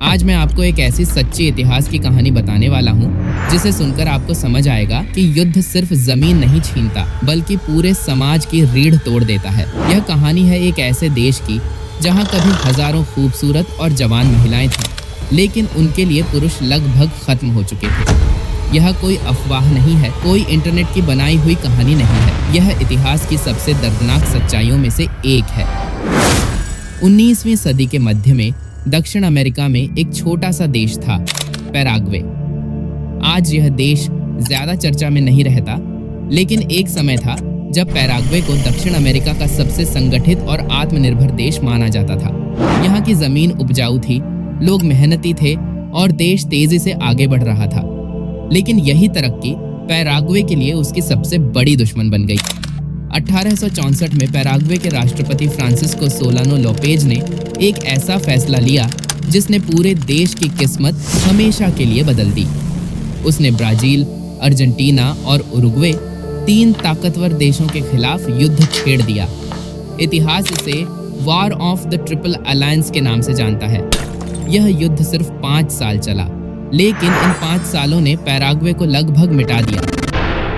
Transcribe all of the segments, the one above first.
आज मैं आपको एक ऐसी सच्ची इतिहास की कहानी बताने वाला हूँ जिसे सुनकर आपको समझ आएगा कि युद्ध सिर्फ जमीन नहीं छीनता बल्कि पूरे समाज की रीढ़ तोड़ देता है। यह कहानी है एक ऐसे देश की जहाँ कभी हजारों खूबसूरत और जवान महिलाएं थीं, लेकिन उनके लिए पुरुष लगभग खत्म हो चुके थे। यह कोई अफवाह नहीं है, कोई इंटरनेट की बनाई हुई कहानी नहीं है। यह इतिहास की सबसे दर्दनाक सच्चाइयों में से एक है। 19वीं सदी के मध्य में दक्षिण अमेरिका में एक छोटा सा देश था, पैराग्वे। आज यह देश ज्यादा चर्चा में नहीं रहता, लेकिन एक समय था जब पैराग्वे को दक्षिण अमेरिका का सबसे संगठित और आत्मनिर्भर देश माना जाता था। यहाँ की जमीन उपजाऊ थी, लोग मेहनती थे और देश तेजी से आगे बढ़ रहा था। लेकिन यही तरक्की पैराग्वे के लिए उसकी सबसे बड़ी दुश्मन बन गई। 1864 में पैराग्वे के राष्ट्रपति फ्रांसिस्को सोलानो लोपेज ने एक ऐसा फैसला लिया जिसने पूरे देश की किस्मत हमेशा के लिए बदल दी। उसने ब्राजील, अर्जेंटीना और उरुग्वे, 3 ताकतवर देशों के खिलाफ युद्ध छेड़ दिया। इतिहास इसे war of the triple alliance के नाम से जानता है। यह युद्ध सिर्फ 5 साल चला, लेकिन इन 5 सालों ने पैराग्वे को लगभग मिटा दिया।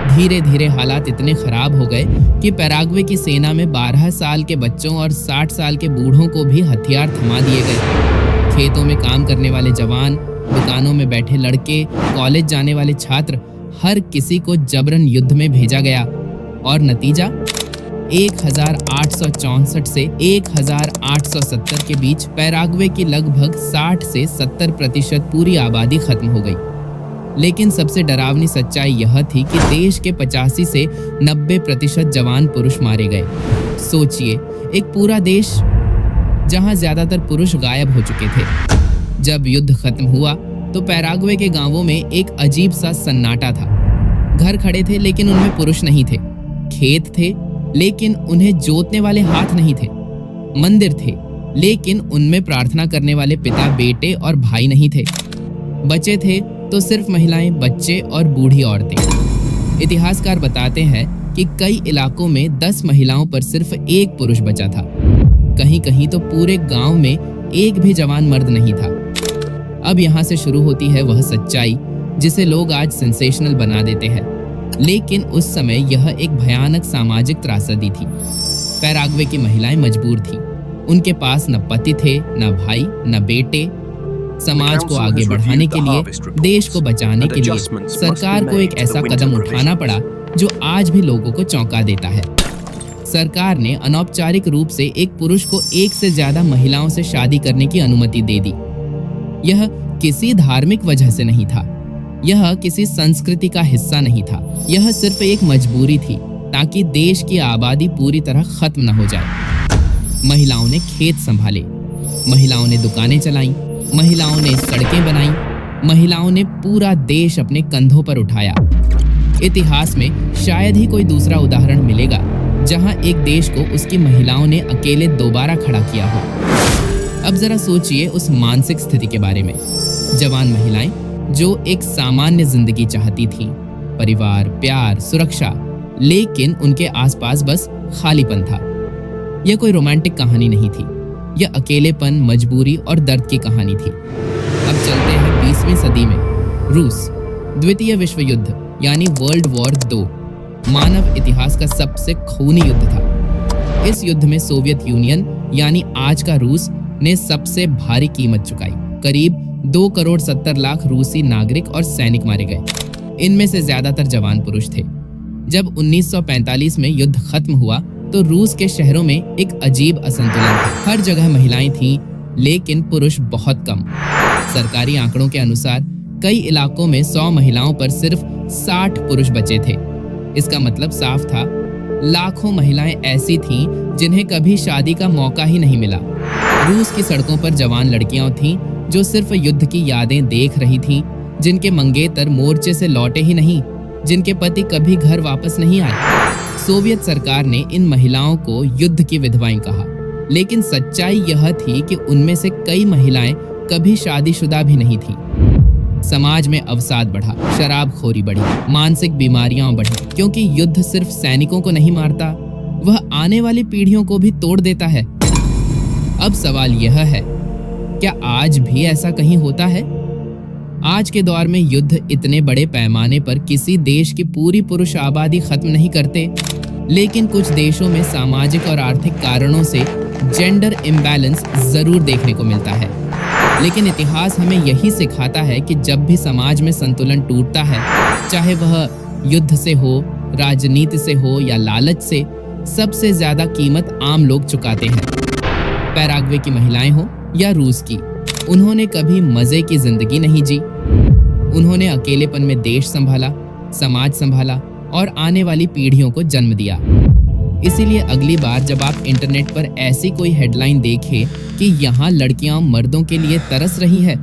धीरे धीरे हालात इतने खराब हो गए कि पैराग्वे की सेना में 12 साल के बच्चों और 60 साल के बूढ़ों को भी हथियार थमा दिए गए। खेतों में काम करने वाले जवान, दुकानों में बैठे लड़के, कॉलेज जाने वाले छात्र, हर किसी को जबरन युद्ध में भेजा गया। और नतीजा 1864 से 1870 के बीच पैराग्वे की लगभग 60 से 70% पूरी आबादी खत्म हो गई। लेकिन सबसे डरावनी सच्चाई यह थी कि देश के 85 से 90% जवान पुरुष मारे गए। सोचिए, एक पूरा देश जहां ज्यादातर पुरुष गायब हो चुके थे। जब युद्ध खत्म हुआ तो पैराग्वे के गांवों में एक अजीब सा सन्नाटा था। घर खड़े थे लेकिन उनमें पुरुष नहीं थे। खेत थे लेकिन उन्हें जोतने वाले हाथ नहीं थे। मंदिर थे लेकिन उनमें प्रार्थना करने वाले पिता, बेटे और भाई नहीं थे। बचे थे तो सिर्फ महिलाएं, बच्चे और बूढ़ी औरतें। इतिहासकार बताते हैं कि कई इलाकों में 10 महिलाओं पर सिर्फ 1 पुरुष बचा था। कहीं कहीं तो पूरे गांव में एक भी जवान मर्द नहीं था। अब यहाँ से शुरू होती है वह सच्चाई जिसे लोग आज सेंसेशनल बना देते हैं, लेकिन उस समय यह एक भयानक सामाजिक त्रासदी थी। पैराग्वे की महिलाएं मजबूर थीं। उनके पास न पति थे, न भाई, न बेटे। समाज को आगे बढ़ाने के लिए, देश को बचाने के लिए सरकार को एक ऐसा कदम उठाना पड़ा जो आज भी लोगों को चौंका देता है। सरकार ने अनौपचारिक रूप से एक पुरुष को 1 से ज्यादा महिलाओं से शादी करने की अनुमति दे दी। यह किसी धार्मिक वजह से नहीं था, यह किसी संस्कृति का हिस्सा नहीं था। यह सिर्फ एक मजबूरी थी ताकि देश की आबादी पूरी तरह खत्म न हो जाए। महिलाओं ने खेत संभाले, महिलाओं ने दुकानें चलाईं, महिलाओं ने सड़कें बनाई, महिलाओं ने पूरा देश अपने कंधों पर उठाया। इतिहास में शायद ही कोई दूसरा उदाहरण मिलेगा जहां एक देश को उसकी महिलाओं ने अकेले दोबारा खड़ा किया हो। अब जरा सोचिए उस मानसिक स्थिति के बारे में। जवान महिलाएं जो एक सामान्य जिंदगी चाहती थीं, परिवार, प्यार, सुरक्षा, लेकिन उनके आसपास बस खालीपन था। यह कोई रोमांटिक कहानी नहीं थी, यह अकेलेपन, मजबूरी और दर्द की कहानी थी। अब चलते हैं 20वीं सदी में। रूस, द्वितीय विश्व युद्ध यानी वर्ल्ड वॉर 2 मानव इतिहास का सबसे खूनी युद्ध था। इस युद्ध में सोवियत यूनियन यानी आज का रूस ने सबसे भारी कीमत चुकाई। करीब 2,70,00,000 रूसी नागरिक और सैनिक मारे गए। इनमें से ज्यादातर जवान पुरुष थे। जब 1945 में युद्ध खत्म हुआ तो रूस के शहरों में एक अजीब असंतुलन था। हर जगह महिलाएं थीं, लेकिन पुरुष बहुत कम। सरकारी आंकड़ों के अनुसार कई इलाकों में 100 महिलाओं पर सिर्फ 60 पुरुष बचे थे। इसका मतलब साफ था, लाखों महिलाएं ऐसी थीं जिन्हें कभी शादी का मौका ही नहीं मिला। रूस की सड़कों पर जवान लड़कियां थीं जो सिर्फ युद्ध की यादें देख रही थीं, जिनके मंगेतर मोर्चे से लौटे ही नहीं, जिनके पति कभी घर वापस नहीं आए। सोवियत सरकार ने इन महिलाओं को युद्ध की विधवाएं कहा, लेकिन सच्चाई यह थी कि उनमें से कई महिलाएं कभी शादीशुदा भी नहीं थीं। समाज में अवसाद बढ़ा, शराबखोरी बढ़ी, मानसिक बीमारियां बढ़ी, क्योंकि युद्ध सिर्फ सैनिकों को नहीं मारता, वह आने वाली पीढ़ियों को भी तोड़ देता है। अब सवाल यह है क्या आज भी ऐसा कहीं होता है? आज के दौर में युद्ध इतने बड़े पैमाने पर किसी देश की पूरी पुरुष आबादी खत्म नहीं करते, लेकिन कुछ देशों में सामाजिक और आर्थिक कारणों से जेंडर इम्बैलेंस जरूर देखने को मिलता है। लेकिन इतिहास हमें यही सिखाता है कि जब भी समाज में संतुलन टूटता है, चाहे वह युद्ध से हो, राजनीति से हो या लालच से, सबसे ज्यादा कीमत आम लोग चुकाते हैं। पैराग्वे की महिलाएं हो या रूस की, उन्होंने कभी मजे की जिंदगी नहीं जी। उन्होंने अकेलेपन में देश संभाला, समाज संभाला और आने वाली पीढ़ियों को जन्म दिया। इसीलिए अगली बार जब आप इंटरनेट पर ऐसी कोई हेडलाइन देखें कि यहाँ लड़कियां मर्दों के लिए तरस रही है,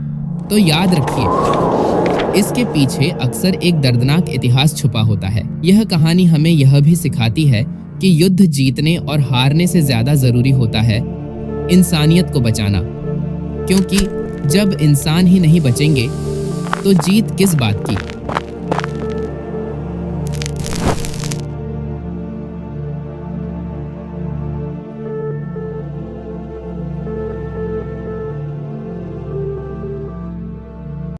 तो याद रखिए इसके पीछे अक्सर एक दर्दनाक इतिहास छुपा होता है। यह कहानी हमें यह भी सिखाती है कि युद्ध जीतने और हारने से ज्यादा जरूरी होता है इंसानियत को बचाना, क्योंकि जब इंसान ही नहीं बचेंगे तो जीत किस बात की।